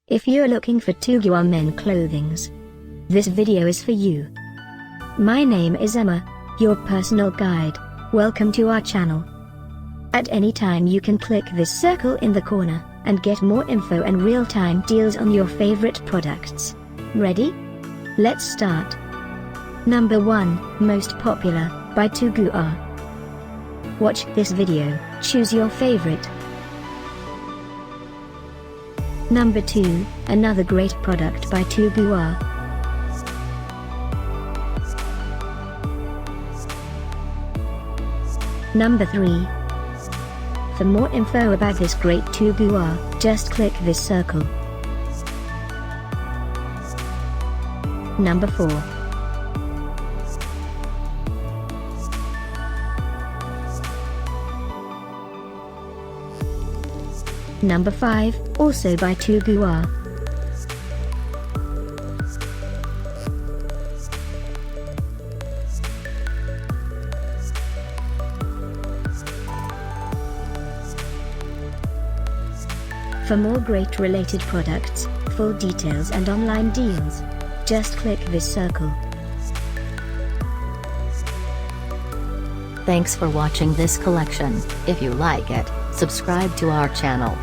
If you're looking for Toogoo or men clothings, this video is for you. My name is Emma, your personal guide. Welcome to our channel. At any time you can click this circle in the corner, and get more info and real-time deals on your favorite products. Ready? Let's start. Number 1, Most Popular, by Toogoo. Watch this video, choose your favorite. Number 2, another great product by Toogoo. Number 3. For more info about this great Toogoo, just click this circle. Number 4. Number 5, also by Toogoo. For more great related products, full details and online deals, just click this circle. Thanks for watching this collection. If you like it, subscribe to our channel.